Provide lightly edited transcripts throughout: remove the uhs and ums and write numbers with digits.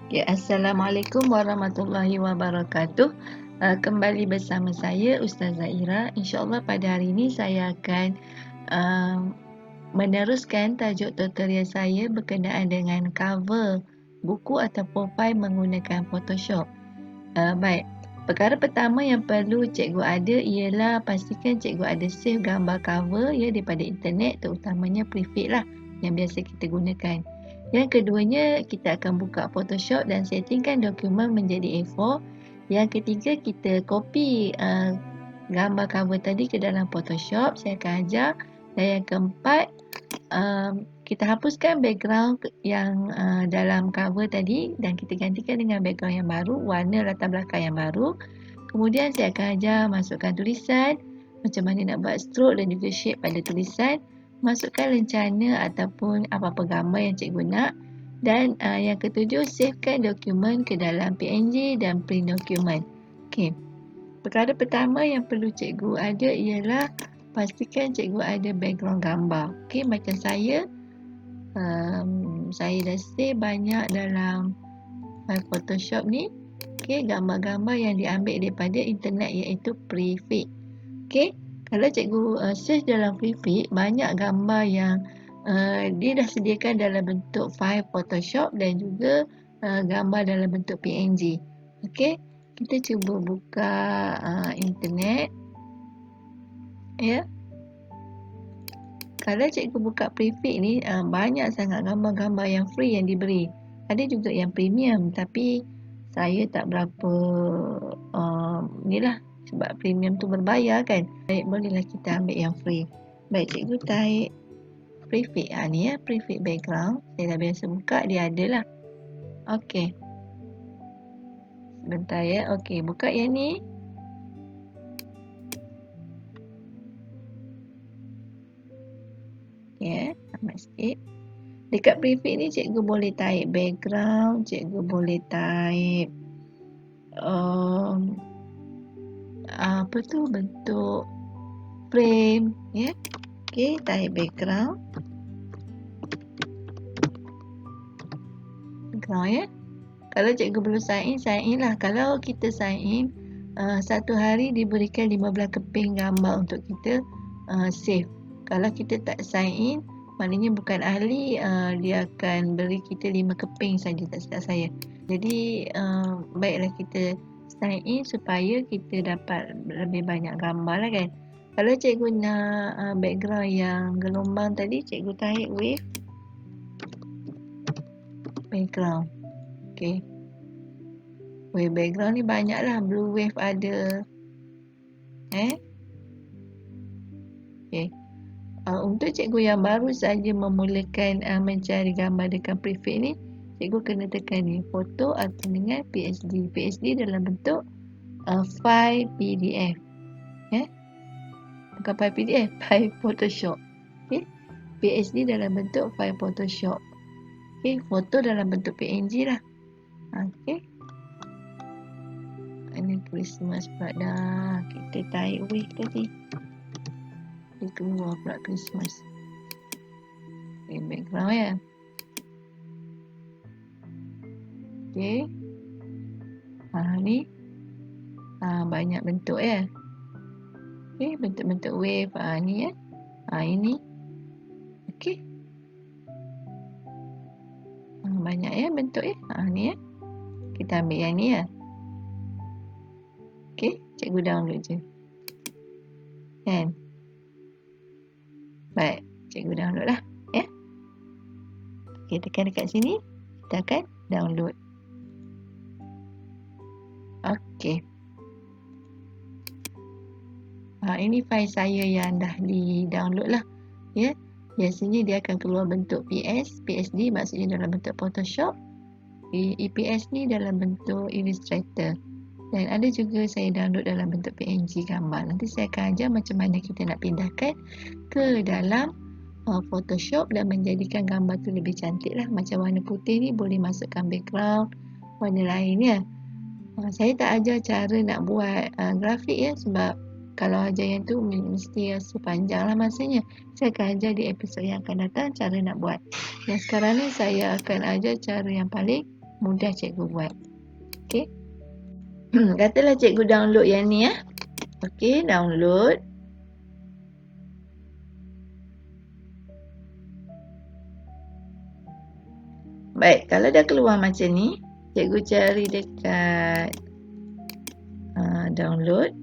Ya, Assalamualaikum warahmatullahi wabarakatuh. Kembali bersama saya Ustazah Ira. InsyaAllah pada hari ini saya akan uh, meneruskan tajuk tutorial saya berkenaan dengan cover buku atau profil menggunakan Photoshop. Baik, perkara pertama yang perlu cikgu ada ialah pastikan cikgu ada save gambar cover ya daripada internet, terutamanya prefix lah yang biasa kita gunakan. Yang keduanya, kita akan buka Photoshop dan settingkan dokumen menjadi A4. Yang ketiga, kita copy gambar cover tadi ke dalam Photoshop. Saya akan ajar. Dan yang keempat, kita hapuskan background yang dalam cover tadi dan kita gantikan dengan background yang baru, warna latar belakang yang baru. Kemudian saya akan ajar masukkan tulisan, macam mana nak buat stroke dan juga shape pada tulisan, masukkan lencana ataupun apa-apa gambar yang cikgu nak. Dan yang ketujuh, savekan dokumen ke dalam PNG dan print dokumen. Okey. Perkara pertama yang perlu cikgu ada ialah pastikan cikgu ada background gambar. Okey, macam saya dah save banyak dalam file Photoshop ni. Okey, gambar-gambar yang diambil daripada internet iaitu prefix. Okey, kalau cikgu search dalam prefix, banyak gambar yang dia dah sediakan dalam bentuk file Photoshop dan juga gambar dalam bentuk PNG. Okey, kita cuba buka internet. Ya. Kalau cikgu buka prefix ni, banyak sangat gambar-gambar yang free yang diberi. Ada juga yang premium, tapi saya tak berapa ni lah, sebab premium tu berbayar kan. Baik, bolehlah kita ambil yang free. Baik, cikgu type prefix. Ni ya, prefix background. Saya dah biasa buka, dia ada lah. Okey. Sebentar ya. Okey, buka yang ni. Ya, amat sikit. Dekat prefix ni cikgu boleh type background, cikgu boleh type apa tu, bentuk frame ya. Okey, type background ya. Kalau cikgu perlu sign in lah. Kalau kita sign in, satu hari diberikan 15 keping gambar untuk kita save. Kalau kita tak sign in, maknanya bukan ahli, dia akan beri kita 5 keping saja, tak silap saya. Jadi baiklah kita sign in supaya kita dapat lebih banyak gambar lah kan. Kalau cikgu nak background yang gelombang tadi, cikgu type wave background. Okey. Wave background ni banyak lah. Blue wave ada. Okey. Untuk cikgu yang baru saja memulakan mencari gambar dekat prefix ni, cikgu kena tekan ni, foto atau dengan PSD. PSD dalam bentuk file PDF. Bukan file PDF, file Photoshop. Okay. PSD dalam bentuk file Photoshop. Okay. Foto dalam bentuk PNG lah. Okay. Ini Christmas pula dah. Kita type wave tadi. Dia keluar pula Christmas. Okay, background ya. Okay. Ni. Banyak bentuk ya. Okay, bentuk-bentuk wave. Ni ya. Ini. Okay. Banyak ya bentuk ya. Ni ya. Kita ambil yang ni ya. Okay, cikgu download je. Kan? Baik, cikgu download lah. Ya. Okay, tekan dekat sini. Kita akan download. Okay. Ini file saya yang dah di-download lah. Ya. Biasanya dia akan keluar bentuk PSD maksudnya dalam bentuk Photoshop. EPS ni dalam bentuk Illustrator. Dan ada juga saya download dalam bentuk PNG gambar. Nanti saya akan ajar macam mana kita nak pindahkan ke dalam Photoshop dan menjadikan gambar tu lebih cantik lah. Macam warna putih ni boleh masukkan background warna lain ya. Saya tak ajar cara nak buat grafik ya, sebab kalau ajar yang tu mesti sepanjang lah masanya. Saya akan ajar di episod yang akan datang cara nak buat. Yang sekarang ni saya akan ajar cara yang paling Mudah cikgu buat. Okey. Katalah cikgu download yang ni ya. Okey, download. Baik, kalau dah keluar macam ni, cikgu cari dekat download.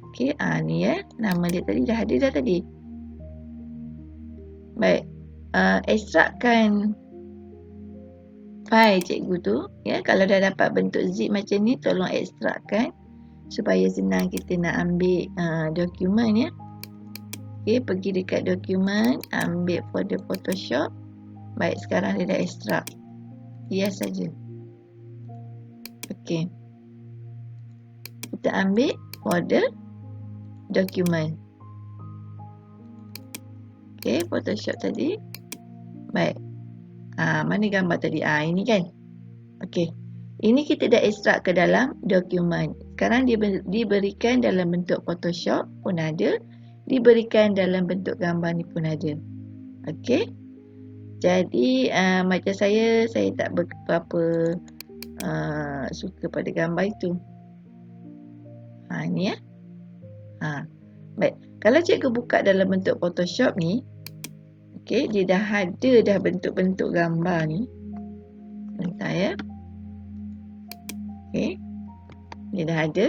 Okey, ni ya. Nama dia tadi dah ada dah tadi. Baik. Ekstrakkan file cikgu tu. Ya, kalau dah dapat bentuk zip macam ni, tolong ekstrakkan supaya senang kita nak ambil dokumen ya. Okey, pergi dekat dokumen, ambil folder Photoshop. Baik, sekarang dia dah ekstrak. Yes saja. Okey. Kita ambil folder dokumen. Okey, Photoshop tadi. Baik. Mana gambar tadi? Ini kan. Okey. Ini kita dah ekstrak ke dalam dokumen. Sekarang diberikan dalam bentuk Photoshop pun ada. Diberikan dalam bentuk gambar ni pun ada. Okey. Jadi macam saya tak berapa suka pada gambar itu. Ni ya. Baik. Kalau cikgu buka dalam bentuk Photoshop ni, okey, dia dah ada dah bentuk-bentuk gambar ni. Sebentar ya. Okey. Dia dah ada.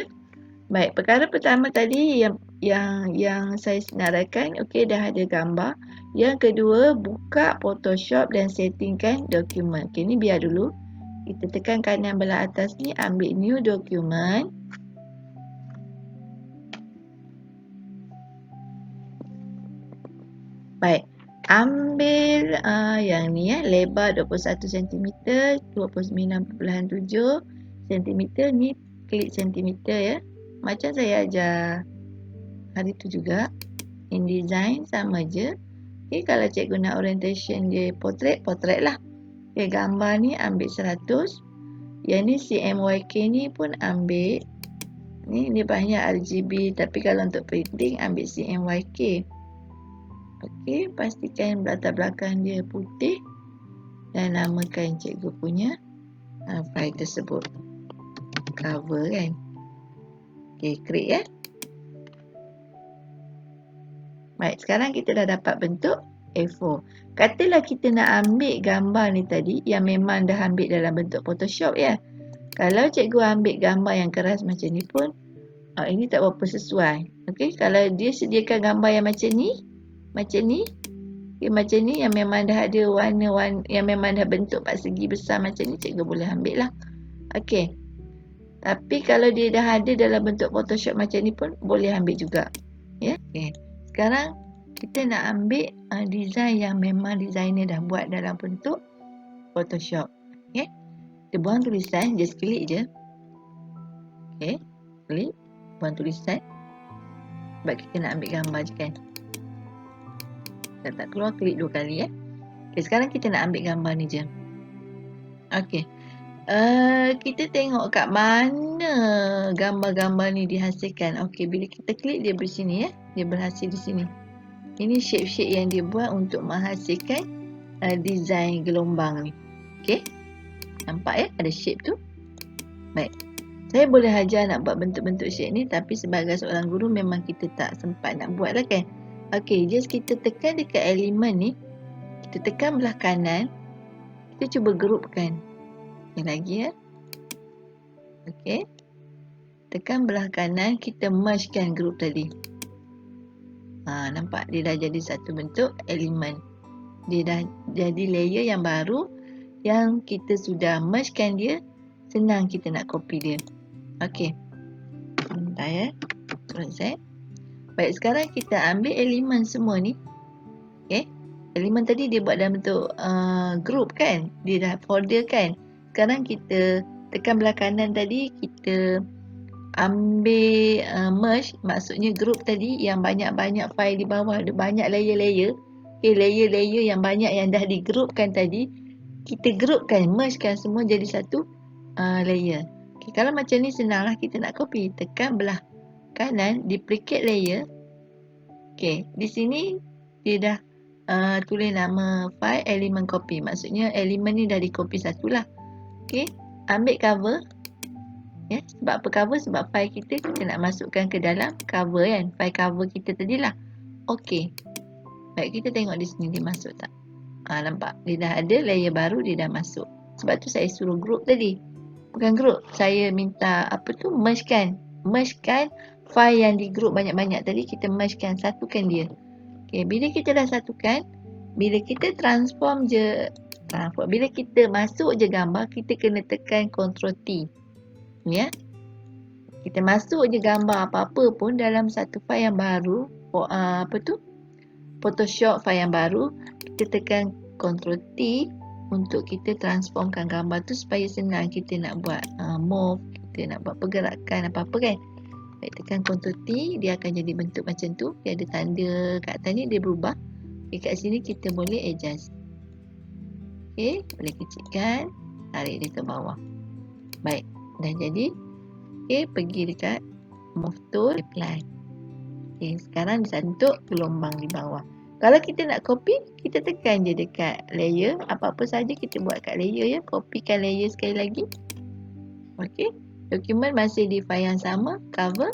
Baik, perkara pertama tadi yang saya senaraikan, okey, dah ada gambar. Yang kedua, buka Photoshop dan settingkan dokumen. Okey, ni biar dulu. Kita tekan kanan belah atas ni, ambil new document. Baik, ambil yang ni ya, lebar 21 cm, 29.7 cm, ni klik cm ya. Macam saya ajar hari tu juga. InDesign sama je. Okay, kalau cikgu nak orientation dia portrait lah. Okay, gambar ni ambil 100. Yang ni CMYK ni pun ambil. Ni banyak RGB, tapi kalau untuk printing ambil CMYK. Okey, pastikan latar belakang dia putih dan namakan cikgu punya file tersebut. Cover kan. Okey, create ya. Baik, sekarang kita dah dapat bentuk A4. Katalah kita nak ambil gambar ni tadi yang memang dah ambil dalam bentuk Photoshop ya. Kalau cikgu ambil gambar yang keras macam ni pun, ini tak berapa sesuai. Okey, kalau dia sediakan gambar yang macam ni, okay, macam ni yang memang dah ada warna-warna, yang memang dah bentuk persegi besar macam ni, cikgu boleh ambil lah. Okey. Tapi kalau dia dah ada dalam bentuk Photoshop macam ni pun boleh ambil juga. Ya. Okey. Sekarang kita nak ambil design yang memang designer dah buat dalam bentuk Photoshop. Okey. Kita buang tulisan, just klik je. Okey. Klik, buang tulisan. Sebab kita nak ambil gambar je kan. Dah tak keluar, klik 2 kali ya. Okay, sekarang kita nak ambil gambar ni je. Okey. Kita tengok kat mana gambar-gambar ni dihasilkan. Okey, bila kita klik dia di sini ya. Dia berhasil di sini. Ini shape-shape yang dia buat untuk menghasilkan design gelombang ni. Okey. Nampak ya ada shape tu? Baik. Saya boleh ajar nak buat bentuk-bentuk shape ni, tapi sebagai seorang guru memang kita tak sempat nak buat lah kan. Okey, just kita tekan dekat elemen ni. Kita tekan belah kanan. Kita cuba groupkan. Ini lagi ya. Okey. Tekan belah kanan, kita mergekan group tadi. Nampak dia dah jadi satu bentuk elemen. Dia dah jadi layer yang baru yang kita sudah mergekan dia. Senang kita nak copy dia. Okey. Sebentar ya. Turun set. Baik, sekarang kita ambil elemen semua ni. Okey. Elemen tadi dia buat dalam bentuk group kan. Dia dah folder kan. Sekarang kita tekan belah kanan tadi, kita ambil merge, maksudnya group tadi yang banyak-banyak file di bawah, ada banyak layer-layer. Okay, layer-layer yang banyak yang dah digroupkan tadi, kita groupkan, mergekan semua jadi satu layer. Okay, kalau macam ni senanglah kita nak copy. Tekan belah kanan, duplicate layer. Okay, di sini dia dah tulis nama file elemen copy. Maksudnya elemen ni dah di copy satu lah. Okey, ambil cover. Ya, sebab apa cover? Sebab file kita nak masukkan ke dalam cover kan. File cover kita tadi lah. Okey. Baik, kita tengok di sini dia masuk tak? Nampak? Dia dah ada layer baru, dia dah masuk. Sebab tu saya suruh group tadi. Bukan group, saya minta mergekan. Mergekan file yang di group banyak-banyak tadi, kita mergekan, satukan dia. Okey, bila kita dah satukan, bila kita transform je, bila kita masuk je gambar, kita kena tekan Ctrl T. Ya. Kita masuk je gambar apa-apa pun dalam satu file yang baru, Photoshop file yang baru, kita tekan Ctrl T untuk kita transformkan gambar tu supaya senang kita nak buat move, kita nak buat pergerakan apa-apa kan. Baik, tekan Ctrl T, dia akan jadi bentuk macam tu. Dia ada tanda kat atas ni, dia berubah. Okay, kat sini kita boleh adjust. Okay, boleh kecilkan, tarik dia ke bawah. Baik, dah jadi. Okay, pergi dekat move tool, apply. Okay, sekarang bisa bentuk gelombang di bawah. Kalau kita nak copy, kita tekan je dekat layer. Apa-apa saja kita buat kat layer ya. Copykan layer sekali lagi. Okey. Dokumen masih di file yang sama. Cover.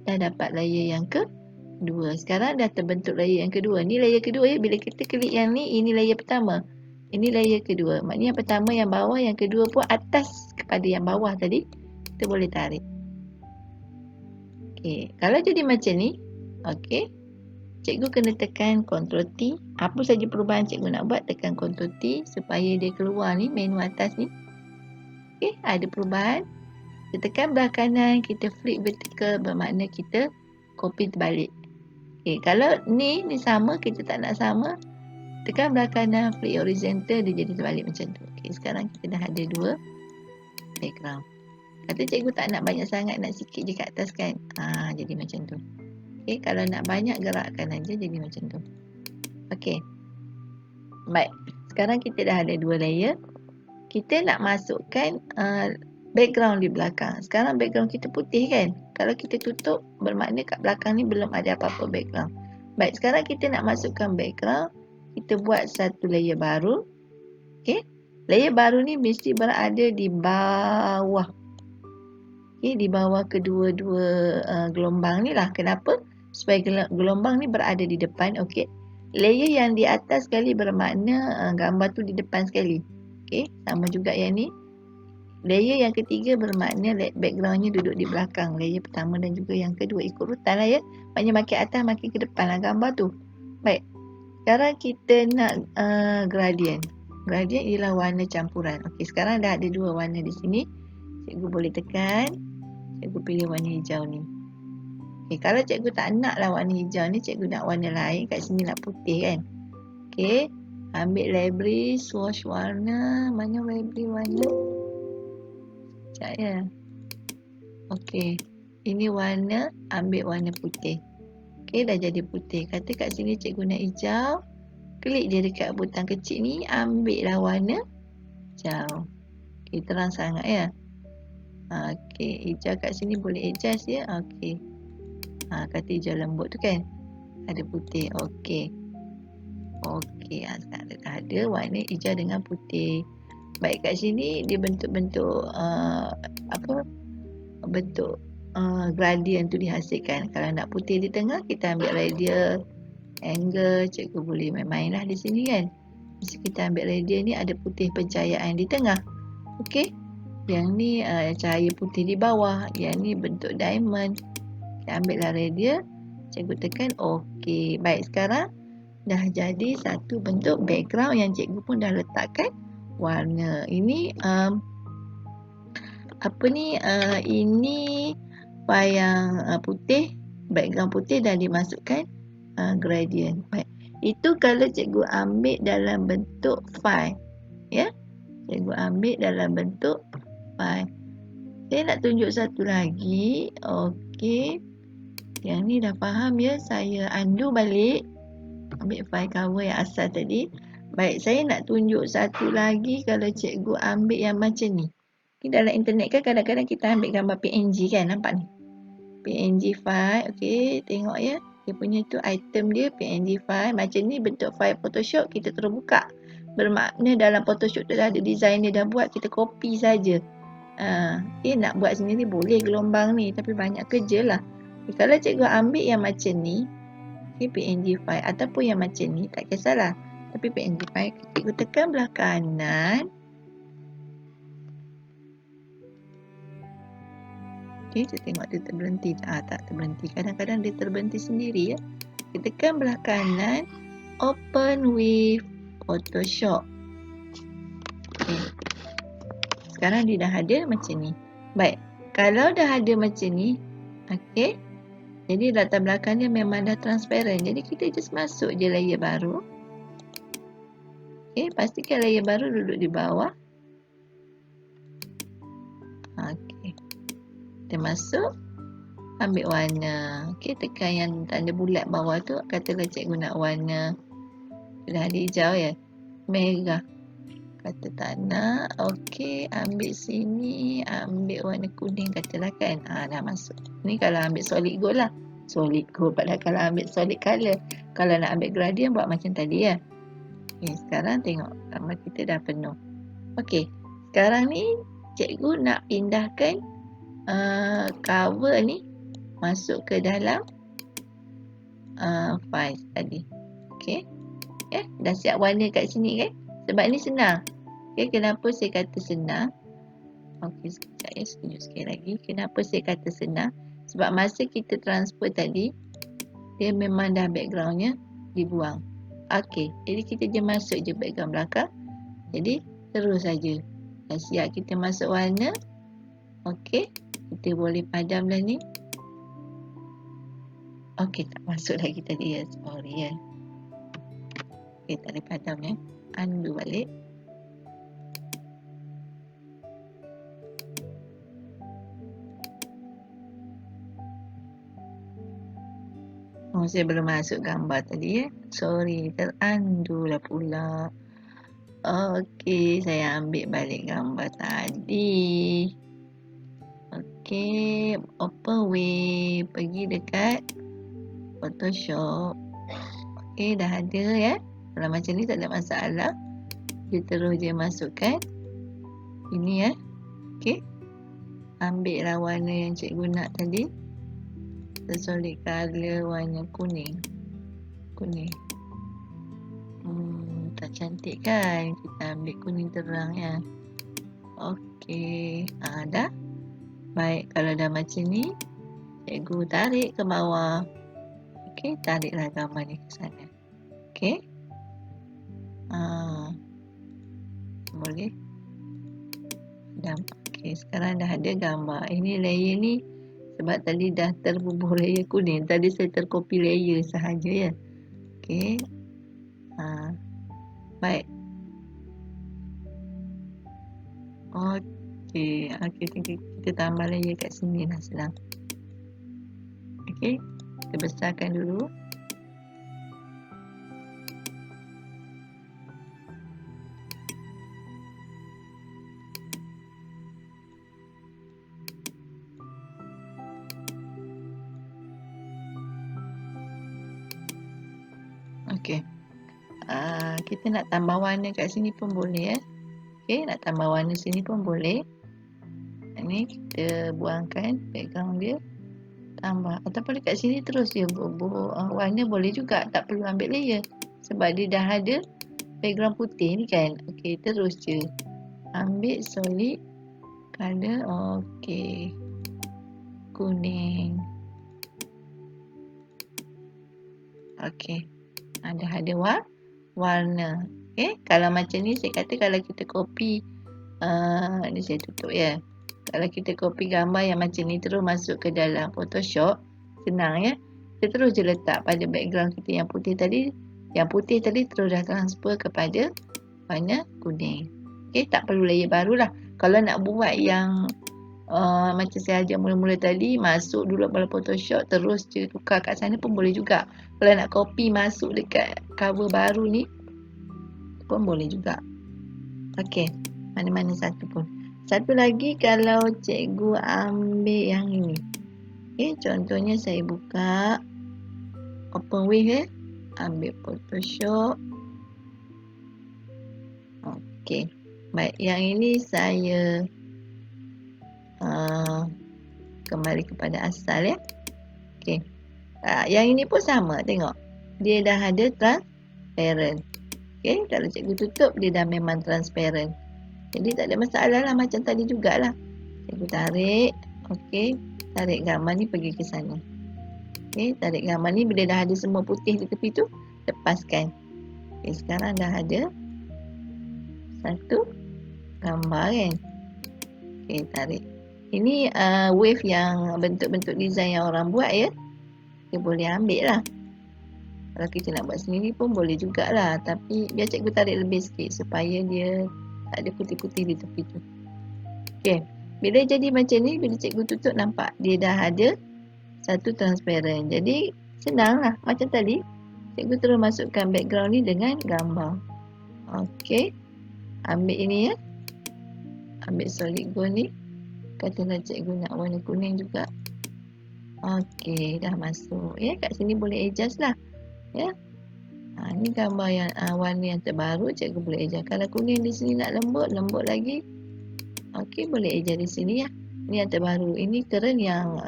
Dah dapat layer yang kedua. Sekarang dah terbentuk layer yang kedua. Ni layer kedua ya. Bila kita klik yang ni, ini layer pertama. Ini layer kedua. Maknanya yang pertama yang bawah, yang kedua pun atas kepada yang bawah tadi. Kita boleh tarik. Okey. Kalau jadi macam ni. Okey. Cikgu kena tekan Ctrl T. Apa saja perubahan cikgu nak buat, tekan Ctrl T supaya dia keluar ni, menu atas ni. Okey, ada perubahan. Kita tekan belah kanan, kita flip vertical bermakna kita copy terbalik. Okey, kalau ni sama, kita tak nak sama, tekan belah kanan, flip horizontal, dia jadi terbalik macam tu. Okey, sekarang kita dah ada dua background. Kata cikgu tak nak banyak sangat, nak sikit je kat atas kan. Jadi macam tu. Okay, kalau nak banyak gerakkan aja jadi macam tu. Okey. Baik. Sekarang kita dah ada dua layer. Kita nak masukkan background di belakang. Sekarang background kita putih kan? Kalau kita tutup bermakna kat belakang ni belum ada apa-apa background. Baik, sekarang kita nak masukkan background. Kita buat satu layer baru. Okey. Layer baru ni mesti berada di bawah. Okey, di bawah kedua-dua gelombang ni lah. Kenapa? Supaya gelombang ni berada di depan. Okey. Layer yang di atas sekali bermakna gambar tu di depan sekali. Okey, sama juga yang ni. Layer yang ketiga bermakna backgroundnya duduk di belakang. Layer pertama dan juga yang kedua. Ikut rutan lah ya. Maknanya makin atas makin ke depan lah gambar tu. Baik. Sekarang kita nak gradient. Gradient ialah warna campuran. Okey, sekarang dah ada dua warna di sini. Cikgu boleh tekan. Cikgu pilih warna hijau ni. Okay, kalau cikgu tak nak lah warna hijau ni, cikgu nak warna lain, kat sini nak putih kan. Okay, ambil library, swatch warna. Mana library warna? Sekejap ya. Okay, ini warna, ambil warna putih. Okay, dah jadi putih. Kata kat sini cikgu nak hijau. Klik je dekat butang kecil ni, ambil lah warna hijau. Okay, terang sangat ya. Okay, hijau kat sini boleh adjust ya. Okay. Kata hijau lembut tu kan. Ada putih. Okey. Okey. Sekarang dah ada warna hijau dengan putih. Baik, kat sini dia bentuk-bentuk bentuk gradient tu dihasilkan. Kalau nak putih di tengah, kita ambil radial, angle. Cikgu boleh main-main lah di sini kan. Mesti kita ambil radial ni ada putih pencahayaan di tengah. Okey. Yang ni cahaya putih di bawah. Yang ni bentuk diamond. Ambillah radial, cikgu tekan OK. Baik, sekarang dah jadi satu bentuk background yang cikgu pun dah letakkan warna. Ini ini file yang putih, background putih dah dimasukkan gradient. Baik. Itu kalau cikgu ambil dalam bentuk file. Ya. Cikgu ambil dalam bentuk file. Saya nak tunjuk satu lagi. Okey. Yang ni dah faham ya. Saya undo balik. Ambil file cover yang asal tadi. Baik, saya nak tunjuk satu lagi kalau cikgu ambil yang macam ni. Ini dalam internet kan kadang-kadang kita ambil gambar PNG kan. Nampak ni? PNG file. Okey, tengok ya. dia punya tu item dia PNG file. Macam ni bentuk file Photoshop, kita terus buka. Bermakna dalam Photoshop tu dah ada design dia dah buat, kita copy saja. Okay, nak buat sendiri boleh gelombang ni, tapi banyak kerja lah. Okay, kalau cikgu ambil yang macam ni, okay, PNG file ataupun yang macam ni, tak kisahlah. Tapi PNG file, cikgu tekan belah kanan. Okay, kita tengok dia terberhenti. Tak terberhenti. Kadang-kadang dia terberhenti sendiri ya. Kita tekan belah kanan, open with Photoshop. Okay. Sekarang dia dah ada macam ni. Baik, kalau dah ada macam ni, okay, jadi latar belakangnya memang dah transparent. Jadi kita just masuk je layer baru. Okay, pastikan layer baru duduk di bawah. Okay, kita masuk, ambil warna. Okay, tekan yang tanda bulat bawah tu, katalah cikgu nak warna, dah ada hijau ya, merah. Kata tak nak, okey, ambil sini, ambil warna kuning katalah kan. Dah masuk. Ni kalau ambil solid gold lah. Solid gold, padahal kalau ambil solid color. Kalau nak ambil gradient, buat macam tadi ya. Okay, sekarang tengok gambar kita dah penuh. Okey, sekarang ni cikgu nak pindahkan cover ni masuk ke dalam file tadi. Okey, dah siap warna kat sini kan. Sebab ni senang. Okay, kenapa saya kata senang? Okey, sekejap ya, setuju sekali lagi. Kenapa saya kata senang? Sebab masa kita transfer tadi, dia memang dah backgroundnya dibuang. Okey, jadi kita je masuk je background belakang. Jadi, terus saja. Dah siap kita masuk warna. Okey, kita boleh padam dah ni. Okey, tak masuk lagi tadi ya. Sorry ya. Okey, tak boleh padam ya. Undo balik. Saya belum masuk gambar tadi ya. Sorry, terundo lah pula. Okey, saya ambil balik gambar tadi. Okey, open with, pergi dekat Photoshop. Okey, dah ada ya. Kalau macam ni tak ada masalah. Dia terus je masukkan ini ya. Okey, ambil lah warna yang cikgu nak tadi. Solid color warna kuning. Kuning. Tak cantik kan? Kita ambil kuning terang ya. Okey, dah. Baik, kalau dah macam ni, cikgu tarik ke bawah. Okey, tariklah gambar ni ke sana. Okey. Boleh. Dah. Okey, sekarang dah ada gambar. Ini layer ni sebab tadi dah terbubuh layer kuning. Tadi saya tercopy layer sahaja ya. Okey. Baik. Okey, kita tambah layer kat sini lah sedang. Okey, kita besarkan dulu. Okey. Kita nak tambah warna kat sini pun boleh ya. Okey, nak tambah warna sini pun boleh. Ini kita buangkan background dia. Tambah. Ataupun dekat sini terus dia warna boleh juga. Tak perlu ambil layer. Sebab dia dah ada background putih ni kan. Okey, terus je. Ambil solid color. Okey. Kuning. Okey. Dah ada warna. Okey, kalau macam ni saya kata kalau kita copy ni saya tutup ya. Kalau kita copy gambar yang macam ni terus masuk ke dalam Photoshop, senang ya. Kita terus je letak pada background kita yang putih tadi. Yang putih tadi terus dah transfer kepada warna kuning. Okey, tak perlu layer barulah. Kalau nak buat yang macam saya ajar mula-mula tadi, masuk dulu dalam Photoshop, terus je tukar kat sana pun boleh juga. Kalau nak copy masuk dekat cover baru ni pun boleh juga. Okey, mana-mana satu pun. Satu lagi kalau cikgu ambil yang ini. Okey, contohnya saya buka Open with ambil Photoshop. Okey. Baik, yang ini saya kembali kepada asal ya. Okey. Yang ini pun sama, tengok. Dia dah ada transparent. Okey, kalau cikgu tutup dia dah memang transparent. Jadi tak ada masalah lah, macam tadi jugalah. Cikgu tarik. Okey, tarik gambar ni pergi ke sana. Okey, tarik gambar ni bila dah ada semua putih di tepi tu, lepaskan. Okey, sekarang dah ada satu gambar kan. Okey, tarik. Ini wave yang bentuk-bentuk design yang orang buat ya. Kita boleh ambil lah. Kalau kita nak buat sendiri pun boleh jugalah. Tapi biar cikgu tarik lebih sikit supaya dia tak ada putih-putih di tepi tu. Okey. Bila jadi macam ni, bila cikgu tutup nampak dia dah ada satu transparent. Jadi senanglah. Macam tadi, cikgu terus masukkan background ni dengan gambar. Okey. Ambil ini ya. Ambil solid gold ni. Katalah cikgu nak warna kuning juga. Okey, dah masuk. Ya, kat sini boleh adjust lah. Ya. Ni gambar yang warna yang terbaru, cikgu boleh adjust. Kalau kuning di sini nak lembut, lembut lagi. Okey, boleh adjust di sini ya. Ni yang terbaru. Ini keren yang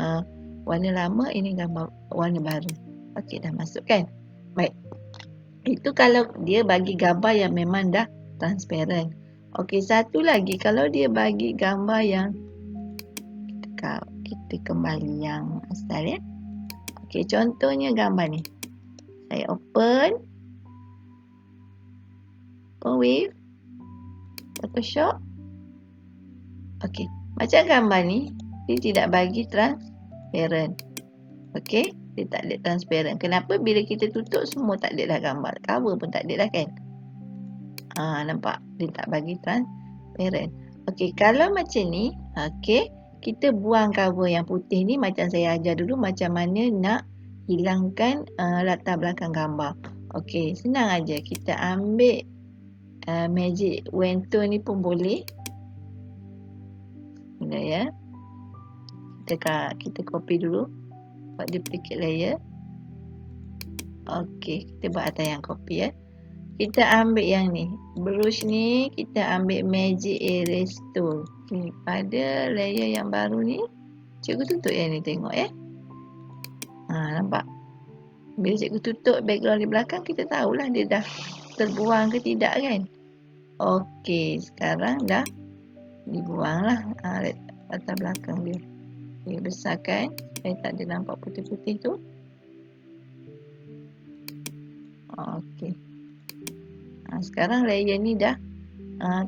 warna lama, ini gambar warna baru. Okey, dah masuk kan? Baik. Itu kalau dia bagi gambar yang memang dah transparent. Okey, satu lagi kalau dia bagi gambar yang kita kembali yang asal ya. Okey, contohnya gambar ni. Saya open with Photoshop. Okey, macam gambar ni dia tidak bagi transparent. Okey, dia tak ada transparent. Kenapa? Bila kita tutup semua tak ada dah gambar. Cover pun tak ada dah kan. Nampak? Dia tak bagi transparent. Okey, kalau macam ni, okey, kita buang cover yang putih ni macam saya ajar dulu macam mana nak hilangkan latar belakang gambar. Okey, senang aja. Kita ambil magic wand tool ni pun boleh. Boleh ya. Kita copy dulu. Buat duplicate layer. Okey, kita buat atas yang copy ya. Kita ambil yang ni. Brush ni kita ambil magic erase tool. Okay, pada layer yang baru ni, cikgu tutup yang ni tengok ya. Nampak? Bila cikgu tutup background di belakang, kita tahulah dia dah terbuang ke tidak kan. Okey, sekarang dah dibuang lah latar belakang dia. Okay, besarkan supaya tak ada nampak putih-putih tu. Okey. Sekarang layer ni dah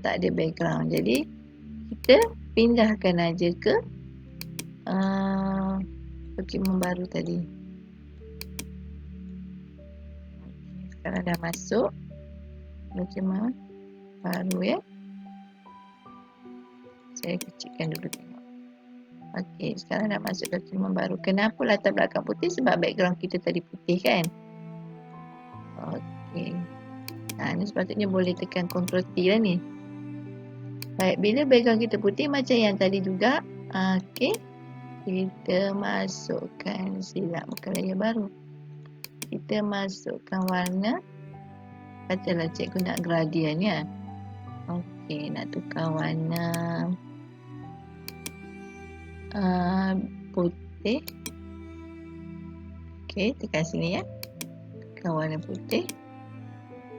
tak ada background. Jadi kita pindahkan aja ke dokumen baru tadi. Sekarang dah masuk dokumen baru ya. Saya kecilkan dulu tengok. Okey, sekarang dah masuk dokumen baru. Kenapa latar belakang putih? Sebab background kita tadi putih kan. Okey. Ni sepatutnya boleh tekan Ctrl T lah ni. Baik, bila background kita putih macam yang tadi juga. Okey. Kita masukkan silap bukan layer baru. Kita masukkan warna. Katalah cikgu nak gradient ya. Okey, nak tukar warna putih. Okey, tekan sini ya. Tukar warna putih.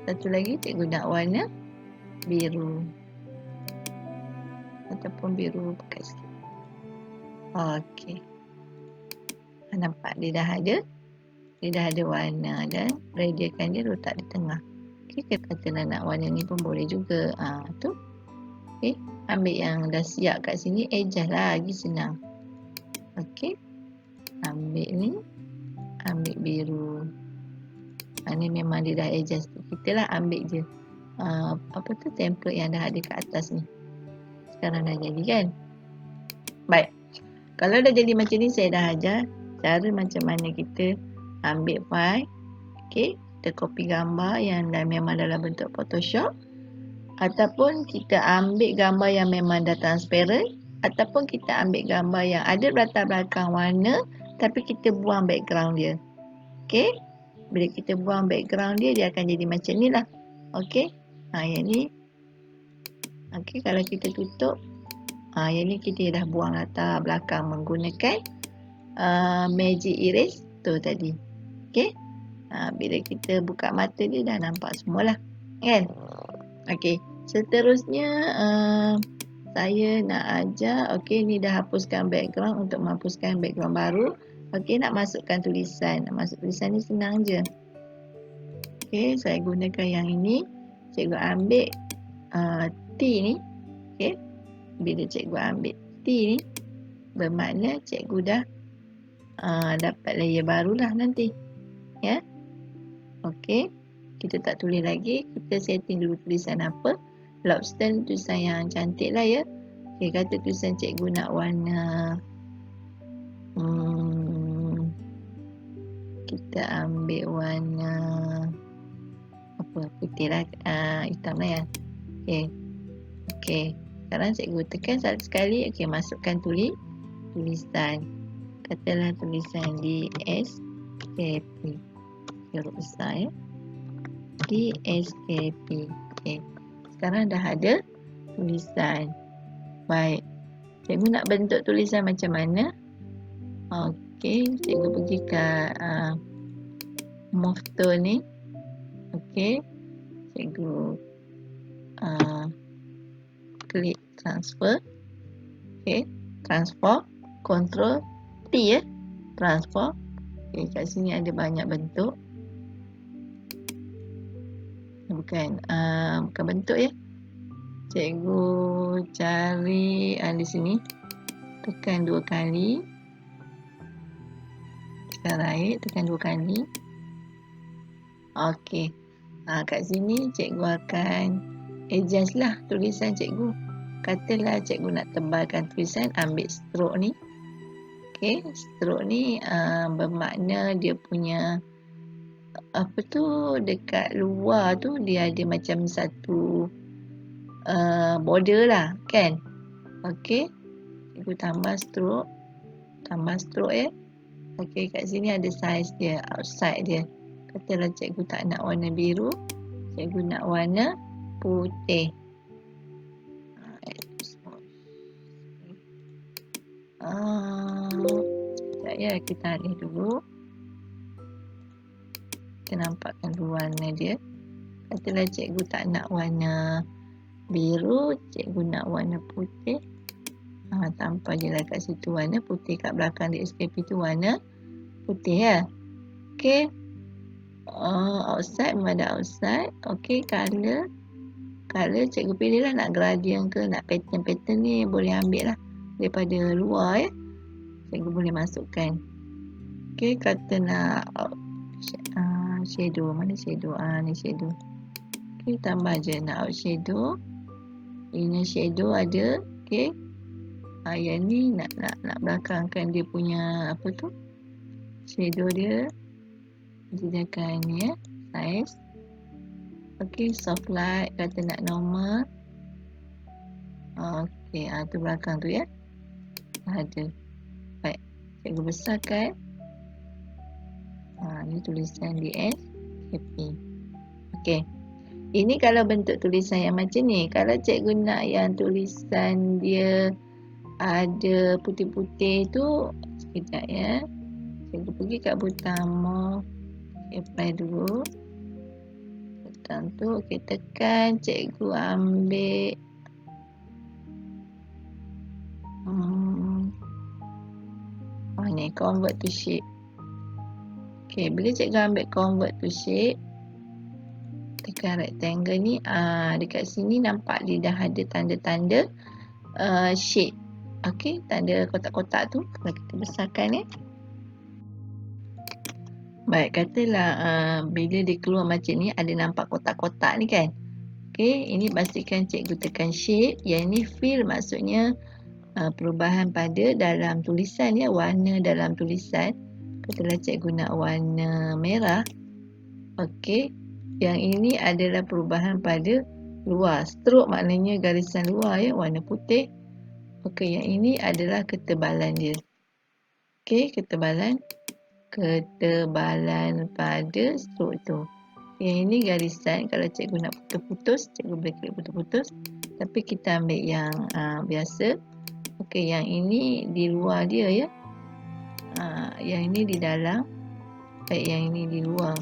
Satu lagi cikgu nak warna biru. Ataupun biru pekat sikit. Okey. Nampak dia dah ada warna dan radialkan dia letak di tengah. Okey, kita kata nak warna ni pun boleh juga. Tu. Okey, ambil yang dah siap kat sini, adjust lah, lagi senang. Okey. Ambil ni. Ambil biru. Ni memang dia dah adjust. Kita lah ambil je template yang dah ada kat atas ni. Sekarang dah jadi kan. Baik. Kalau dah jadi macam ni, saya dah ajar cara macam mana kita ambil file. Okey, kita copy gambar yang dah memang dalam bentuk Photoshop. Ataupun kita ambil gambar yang memang dah transparent. Ataupun kita ambil gambar yang ada latar belakang warna tapi kita buang background dia. Okey. Bila kita buang background dia, dia akan jadi macam ni lah. Okey. Yang ni. Okey, kalau kita tutup. Yang ni kita dah buang latar belakang menggunakan magic erase tu tadi. Okey. Bila kita buka mata dia dah nampak semualah. Kan? Okey. Seterusnya saya nak ajar. Okey, ni dah hapuskan background untuk menghapuskan background baru. Okey, nak masukkan tulisan. Nak masuk tulisan ni senang je. Okey, saya gunakan yang ini. Cikgu ambil T ni. Okey. Bila cikgu ambil T ni, bermakna cikgu dah dapat layer barulah nanti. Ya. Okey. Kita tak tulis lagi. Kita setting dulu tulisan apa. Lobster ni tulisan yang cantik lah ya. Okey, kata tulisan cikgu nak warna kita ambil warna apa, putih lah, hitam lah ya. Okey. Okey. Sekarang cikgu tekan satu sekali. Okey, masukkan tulisan. Katalah tulisan DSKP. Huruf besar ya. DSKP. Okey. Sekarang dah ada tulisan. Baik. Cikgu nak bentuk tulisan macam mana? Okey, cikgu pergi ke move tool ni. Okey. Cikgu klik transfer. Okey, transform, control T ya. Transform. Okey, kat sini ada banyak bentuk. Bukan bentuk ya. Cikgu cari di sini. Tekan 2 kali. Tekan right, tekan 2 kali. Okey. Kat sini cikgu akan adjust lah tulisan cikgu. Katalah cikgu nak tebalkan tulisan, ambil stroke ni. Okey, stroke ni bermakna dia punya apa tu, dekat luar tu dia ada macam satu border lah kan. Okey, cikgu tambah stroke ya. Okey, kat sini ada size dia, outside dia. Katalah cikgu tak nak warna biru, cikgu nak warna putih. Sekejap ya, kita alih dulu. Kita nampakkan warna dia. Katalah cikgu tak nak warna biru, cikgu nak warna putih. Tanpa je lah kat situ warna putih. Kat belakang di SKP tu warna putih ya. Okey. Outside, memang ada outside. Okey, color. Color cikgu pilih lah nak gradient ke, nak pattern ni boleh ambil lah daripada luar ya. Cikgu boleh masukkan. Okey, kata nak shadow. Mana shadow? Ni shadow. Okey, tambah je nak out shadow. Inner shadow ada. Okey. Yang ni nak belakangkan dia punya apa tu? Shadow dia. Jadikan ni ya. Size. Okey, soft light. Kata nak normal. Okey, tu belakang tu ya. Ada. Baik. Cikgu besarkan. Ni tulisan DSKP. Okey. Ini kalau bentuk tulisan yang macam ni. Kalau cikgu nak yang tulisan dia ada putih-putih tu, sekejap ya. Cikgu pergi kat butang more. Apply dulu. Butang tu, okey, tekan. Cikgu ambil ni convert to shape. Okey, bila cikgu ambil convert to shape, tekan rectangle ni, dekat sini nampak dia dah ada tanda-tanda shape. Okey, tanda kotak-kotak tu. Kalau kita besarkan ya. Baik, katalah bila dia keluar macam ni, ada nampak kotak-kotak ni kan. Okey, ini pastikan cikgu tekan shape. Yang ni fill, maksudnya perubahan pada dalam tulisan ya, warna dalam tulisan. Katalah cikgu nak warna merah. Okey, yang ini adalah perubahan pada luar. Stroke maknanya garisan luar ya, warna putih. Okey, yang ini adalah ketebalan dia. Okey, ketebalan. ketebalan pada strok tu. Yang ini garisan, kalau cikgu nak putus-putus, cikgu boleh klik putus-putus. Tapi kita ambil yang biasa. Okey, yang ini di luar dia ya. Yang ini di dalam. Baik, yang ini di luar.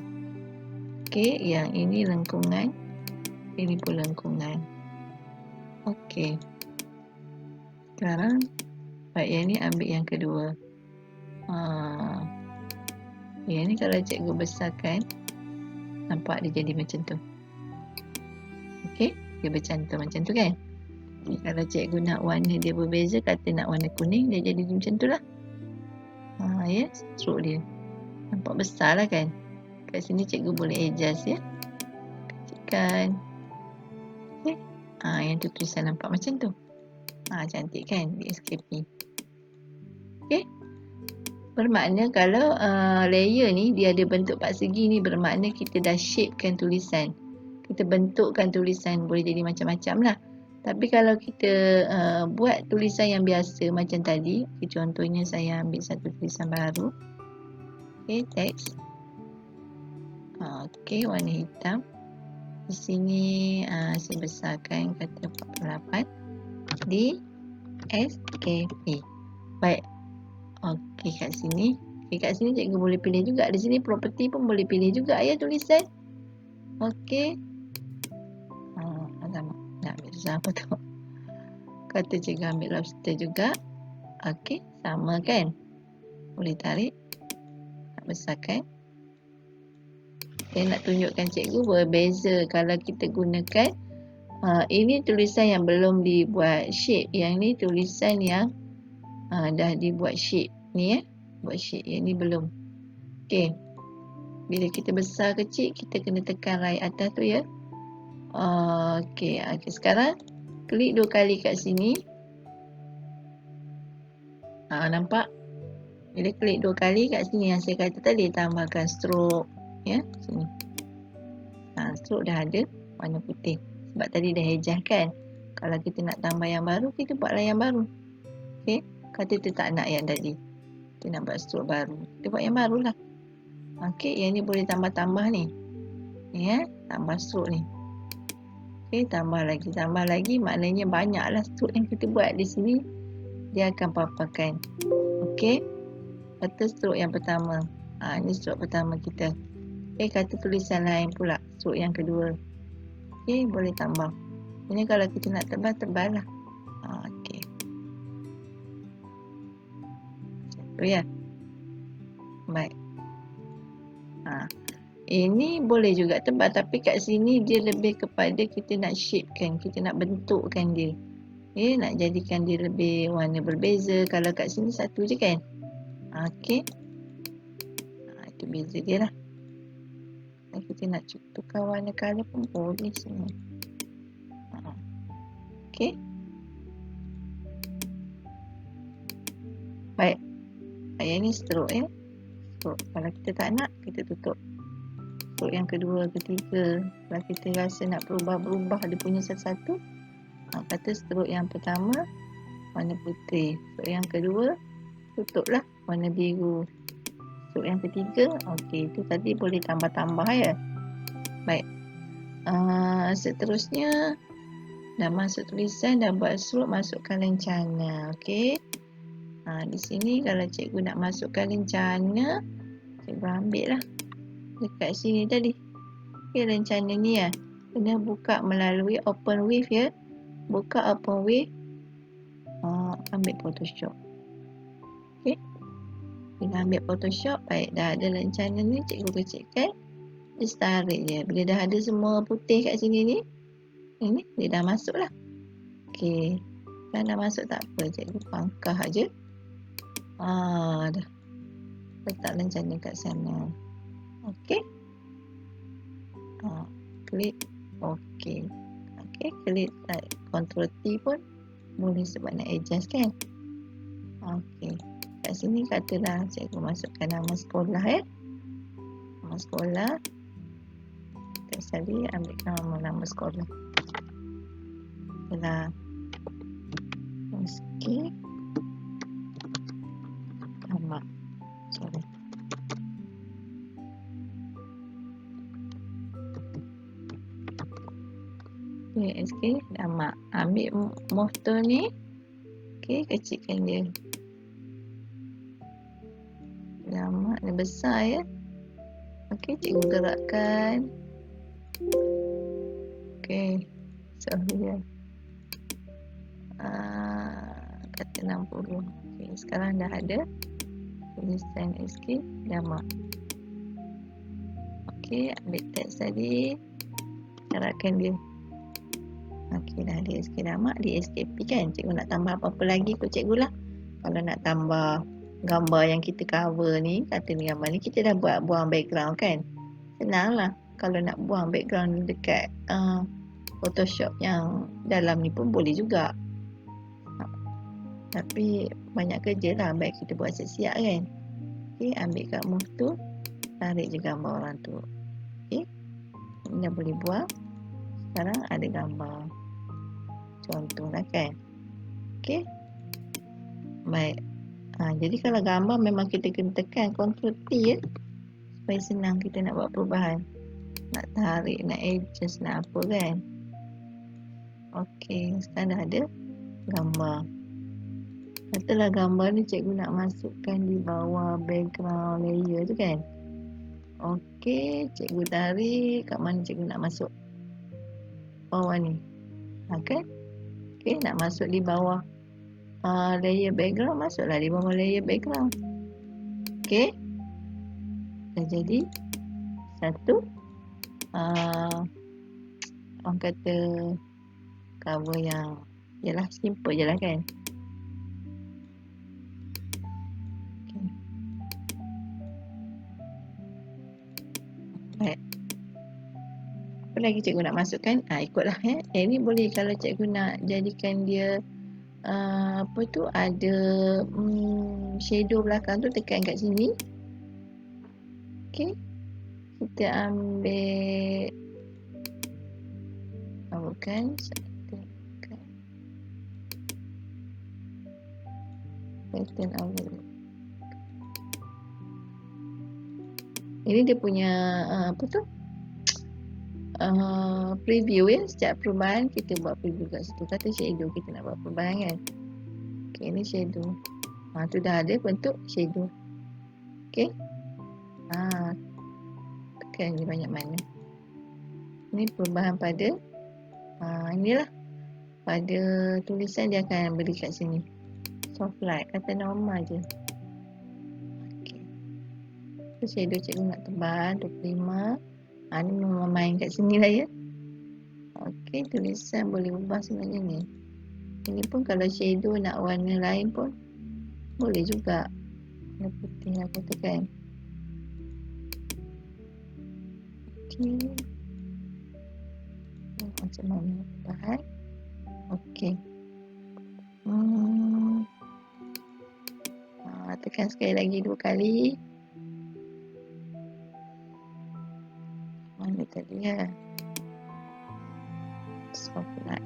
Okey, yang ini lengkungan. Ini pun lengkungan. Okey. Sekarang, baik, yang ini ambil yang kedua. Yang ini kalau cikgu besarkan, nampak dia jadi macam tu. Okey, dia bercantum macam tu kan. Kalau cikgu nak warna dia berbeza, kata nak warna kuning, dia jadi macam tu lah. Ya, strok dia. Nampak besar lah kan. Kat sini cikgu boleh adjust ya. Kecilkan. Okay. Yang tu tulisan nampak macam tu. Cantik kan di SKP. Okay. Bermakna kalau layer ni dia ada bentuk persegi ni, bermakna kita dah shapekan tulisan. Kita bentukkan tulisan, boleh jadi macam-macam lah. Tapi kalau kita buat tulisan yang biasa macam tadi, contohnya saya ambil satu tulisan baru. Okay, teks. Okey, warna hitam. Di sini saya besarkan kata 48 di SKP. Baik. Okey, kat sini. Kat sini cikgu boleh pilih juga. Di sini property pun boleh pilih juga ya tulisan. Okey. Alamak, nak ambil tulisan apa tu? Kata cikgu ambil lobster juga. Okey, sama kan? Boleh tarik. Nak besarkan. Saya nak tunjukkan cikgu berbeza kalau kita gunakan ini tulisan yang belum dibuat shape. Yang ni tulisan yang dah dibuat shape. Ni ya, buat shape. Yang ni belum. Okey. Bila kita besar kecil, kita kena tekan right atas tu ya. Okey, sekarang klik 2 kali kat sini. Nampak? Bila klik 2 kali kat sini yang saya kata tadi, tambahkan stroke ya, sini. Stroke dah ada warna putih. Sebab tadi dah adjust kan. Kalau kita nak tambah yang baru, kita buatlah yang baru. Okey, kata kita tak nak yang tadi. Kita nak buat stroke baru. Kita buat yang barulah. Okey, yang ni boleh tambah-tambah ni. Ni ya, tambah stroke ni. Okey, tambah lagi, maknanya banyaklah stroke yang kita buat di sini. Dia akan paparkan. Okey. Kata stroke yang pertama. Ini stroke pertama kita. Kata tulisan lain pula. Stroke yang kedua. Okey, boleh tambah. Ini kalau kita nak tebal lah. Okey. Macam tu ya. Baik. Ini boleh juga tebal, tapi kat sini dia lebih kepada kita nak shapekan, kita nak bentukkan dia. Nak jadikan dia lebih warna berbeza. Kalau kat sini satu je kan. Okey. Itu beza dia lah. Kita nak tukar warna color pun boleh semua. Okey. Baik. Yang ni stroke ya. Stroke. Kalau kita tak nak, kita tutup. Stroke yang kedua, ketiga. Kalau kita rasa nak berubah dia punya satu-satu, kata stroke yang pertama warna putih. Stroke yang kedua, tutuplah warna biru. Stroke yang ketiga, okey, itu tadi boleh tambah-tambah ya. Baik. Seterusnya dah masuk tulisan, dah buat stroke, masukkan lencana. Okey. Di sini kalau cikgu nak masukkan lencana, cikgu ambil lah dekat sini tadi. Okey, lencana ni ya. Kena buka melalui open with ya. Buka open with. Ambil Photoshop. Okey. Bila ambil Photoshop, baik, dah ada lencana ni, cikgu kecilkan. Just tarik je. Bila dah ada semua putih kat sini ni, ini dia dah masuk lah. Okey. Kalau dah masuk tak apa, cikgu pangkah aja. Dah. Letak lencana kat sana. Okey. Klik okey. Okey, klik Ctrl T pun boleh sebab nak adjust kan. Okey. Kat sini katalah cikgu masukkan nama sekolah ya. Nama sekolah. Kita tadi ambil nama sekolah. Itulah. Okey. Sorry. Okey, damak. Ambil motor ni. Okey, kecilkan dia. Damak dia besar ya. Okey, cikgu gerakkan. Okey. Sorry ya. Kata 60. Okey, sekarang dah ada tulisan SK damak. Okey, ambil teks tadi. Gerakkan dia. Okey, dah ada SK damak, di SKP kan. Cikgu nak tambah apa-apa lagi ikut cikgu lah. Kalau nak tambah gambar yang kita cover ni, kata ni gambar ni, kita dah buang background kan. Senang lah. Kalau nak buang background dekat Photoshop yang dalam ni pun boleh juga. Tapi banyak kerja lah, baik kita buat siap-siap kan. Okey, ambil kat move tu, tarik je gambar orang tu. Okey, ini dah boleh buang. Sekarang ada gambar contoh lah kan. Okey, baik. Jadi kalau gambar memang kita kena tekan Ctrl T ya, supaya senang kita nak buat perubahan. Nak tarik, nak adjust, nak apa kan. Okey, sekarang dah ada gambar. Katalah gambar ni cikgu nak masukkan di bawah background layer tu kan. Okey, cikgu tarik. Kat mana cikgu nak masuk? Bawah ni. Kan? Okey, nak masuk di bawah layer background, masuklah di bawah layer background. Okey, dah jadi satu orang kata cover yang yalah simple je lah kan. Okay. Baik. Apa lagi cikgu nak masukkan? Ikutlah ya. Ini boleh kalau cikgu nak jadikan dia apa tu, ada shadow belakang tu, tekan kat sini. Okey, kita ambil bukan pattern overlay. Ini dia punya apa tu, preview ya. Setiap perubahan kita buat preview kat situ. Kata shadow, kita nak buat perubahan kan. Okey, ini shadow. Tu dah ada bentuk shadow. Okey, tekan je banyak mana. Ini perubahan pada inilah, pada tulisan dia akan beri kat sini soft light, kata normal je. Okey, shadow cikgu nak tebal 25. Ni memang main kat sini lah ya. Okey, tulisan boleh ubah sebenarnya ni. Ini pun kalau shadow nak warna lain pun boleh juga. Warna putih lah katakan. Okey, macam mana ubah? Okey, tekan sekali lagi 2 kali. Mana tadi ya? Soft light.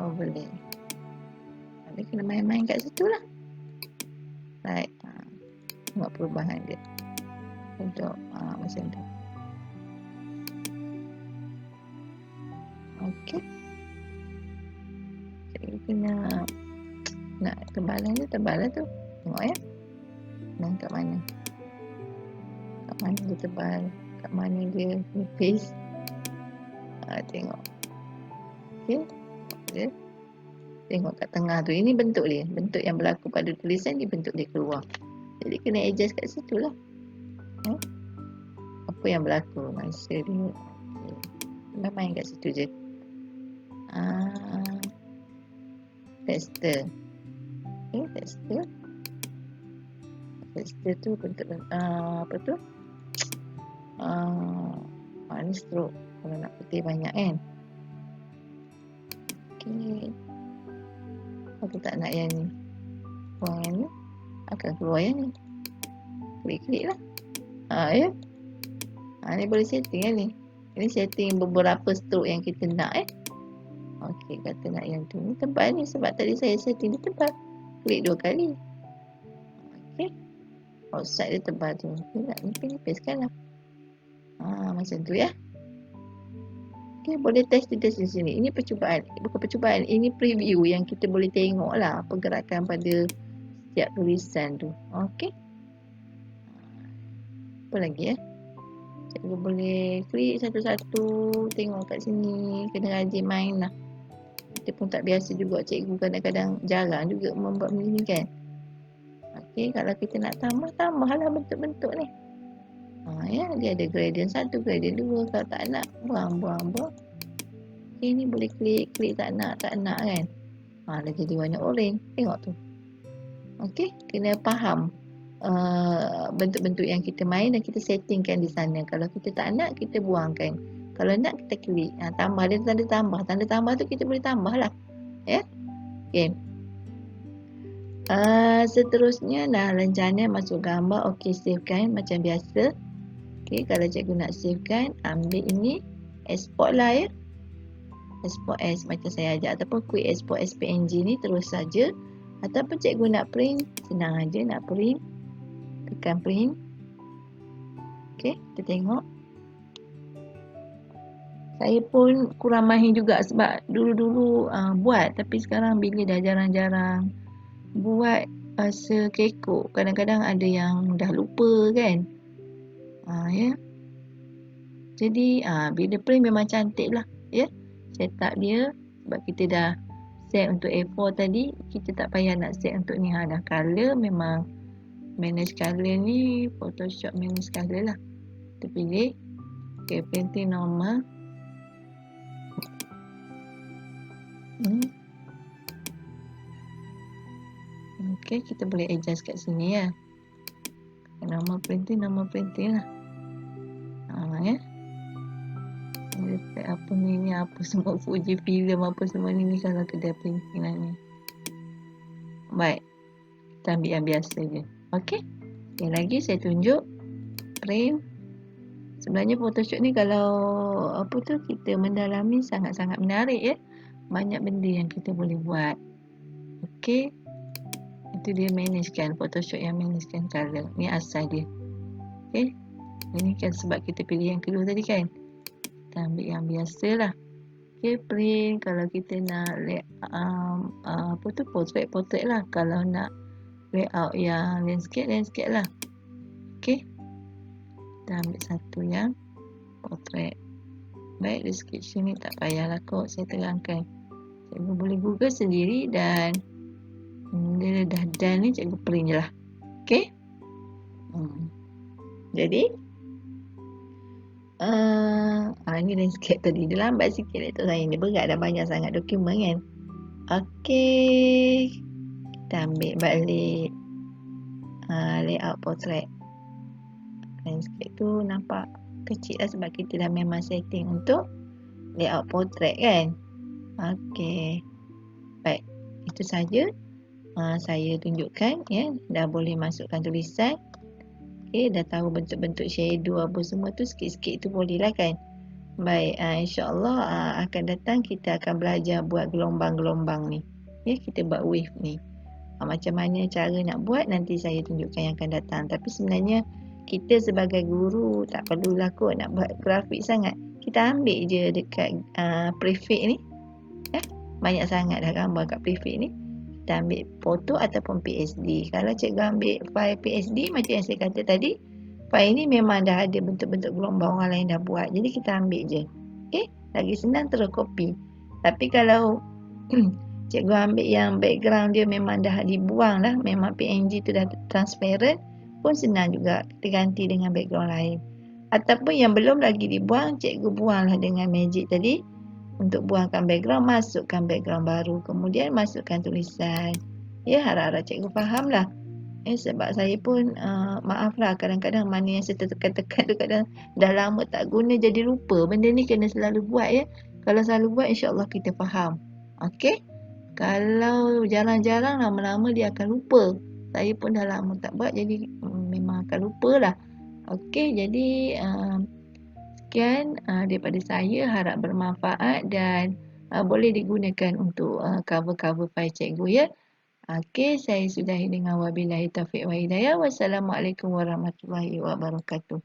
Overlay. Dia kena main-main kat situ lah. Right. Tengok perubahan dia. Untuk macam tu. Okey. Cikgu kena nak tebalan dia, tebal lah tu. Tengok ya. Dan kat mana? Kat mana dia tebal? Kat mana dia nipis? Tengok. Okey. Dia tengok kat tengah tu. Ini bentuk dia. Bentuk yang berlaku pada tulisan ni, bentuk dia keluar. Jadi kena adjust kat situ lah. Apa yang berlaku masa dia. Main kat situ je. Texture. Okay, texture. Texture tu bentuk apa tu? Ni stroke. Kalau nak putih banyak kan. Okay. Aku tak nak yang ni. Buang yang ni. Akan keluar yang ni. Klik-klik lah. Ya. Ni boleh setting kan ni. Ini setting beberapa stroke yang kita nak Okey, kata nak yang tu. Ni tebal ni sebab tadi saya setting dia tebal. Klik 2 kali. Okey. Outside dia tebal tu. Dia nak nipis-nipiskan lah. Macam tu ya. Okay, boleh test di sini. Ini percubaan. Bukan percubaan. Ini preview yang kita boleh tengok lah pergerakan pada setiap tulisan tu. Okey. Apa lagi ya? Cikgu boleh klik satu-satu. Tengok kat sini. Kena rajin main lah. Kita pun tak biasa juga. Cikgu kadang-kadang jarang juga membuat begini kan. Okey, kalau kita nak tambahlah bentuk-bentuk ni. Ya, dia ada gradient 1, gradient 2. Kalau tak nak, buang. Okay, ni boleh klik tak nak kan. Dah jadi warna oren. Tengok tu. Okey, kena faham bentuk-bentuk yang kita main dan kita settingkan di sana. Kalau kita tak nak, kita buangkan. Kalau nak, kita klik. Tambah, dia tanda tambah. Tanda tambah tu kita boleh tambah lah. Ya. Okey. Seterusnya, rencana masuk gambar. Okey, savekan macam biasa. Okey, kalau cikgu nak savekan, ambil ini, export lah ya. Export as macam saya ajar, ataupun quick export as PNG ni terus saja. Ataupun cikgu nak print, senang aja nak print. Tekan print. Okey, kita tengok. Saya pun kurang mahir juga sebab dulu-dulu buat, tapi sekarang bila dah jarang-jarang buat, rasa kekok. Kadang-kadang ada yang dah lupa kan. Ya. Jadi bila print memang cantik lah ya. Setup dia sebab kita dah set untuk A4 tadi, kita tak payah nak set untuk ni. Dah color, memang manage color ni Photoshop manage color lah. Kita pilih. Okay, printing normal. Okay, kita boleh adjust kat sini ya. Normal printing lah. Ya. Apa ni apa semua Fuji film apa semua ni kalau kedai printing lah ni. Baik, kita ambil yang biasa je. Okey, sekali lagi saya tunjuk print. Sebenarnya Photoshop ni kalau kita mendalami sangat-sangat menarik ya. Banyak benda yang kita boleh buat. Okey, itu dia managekan Photoshop yang managekan color. Ni asal dia. Okey, ini kan sebab kita pilih yang kedua tadi kan. Kita ambil yang biasa lah. Okay, print. Kalau kita nak portrait lah. Kalau nak layout yang landscape lah. Okay, kita ambil satu yang portrait. Baik, description ni tak payahlah kot saya terangkan. Cikgu boleh google sendiri dan dia dah done ni cikgu print je lah. Okay. Jadi ini landscape tadi. Dia lambat sikit laptop saya ni. Berat dah banyak sangat dokumen kan. Okey. Kita ambil balik layout portrait. Landscape tu nampak kecil lah sebab kita dah memang setting untuk layout portrait kan. Okey. Baik. Itu saja saya tunjukkan ya. Dah boleh masukkan tulisan. Okey, dah tahu bentuk-bentuk shadow apa semua tu sikit-sikit tu boleh lah kan. Baik, insyaAllah akan datang kita akan belajar buat gelombang-gelombang ni. Ya, kita buat wave ni. Macam mana cara nak buat nanti saya tunjukkan yang akan datang. Tapi sebenarnya kita sebagai guru tak perlulah kot nak buat grafik sangat. Kita ambil je dekat prefix ni. Ya, banyak sangat dah gambar kat prefix ni. Kita ambil foto ataupun PSD. Kalau cikgu ambil file PSD macam yang saya kata tadi, file ni memang dah ada bentuk-bentuk gelombang orang lain dah buat. Jadi kita ambil je. Okey, lagi senang terus copy. Tapi kalau cikgu ambil yang background dia memang dah dibuang dah, memang PNG tu dah transparent, pun senang juga kita ganti dengan background lain. Ataupun yang belum lagi dibuang, cikgu buanglah dengan magic tadi. Untuk buangkan background, masukkan background baru. Kemudian masukkan tulisan. Ya, harap-harap cikgu faham lah. Sebab saya pun maaflah kadang-kadang mana yang saya tekan-tekan tu kadang dah lama tak guna jadi lupa. Benda ni kena selalu buat ya. Kalau selalu buat insya-Allah kita faham. Okey. Kalau jarang-jarang lama-lama dia akan lupa. Saya pun dah lama tak buat jadi memang akan lupalah. Okey, jadi sekian daripada saya, harap bermanfaat dan boleh digunakan untuk cover-cover file cikgu ya. Okey, saya sudahi dengan wabillahi taufiq wa hidayah. Wassalamualaikum warahmatullahi wabarakatuh.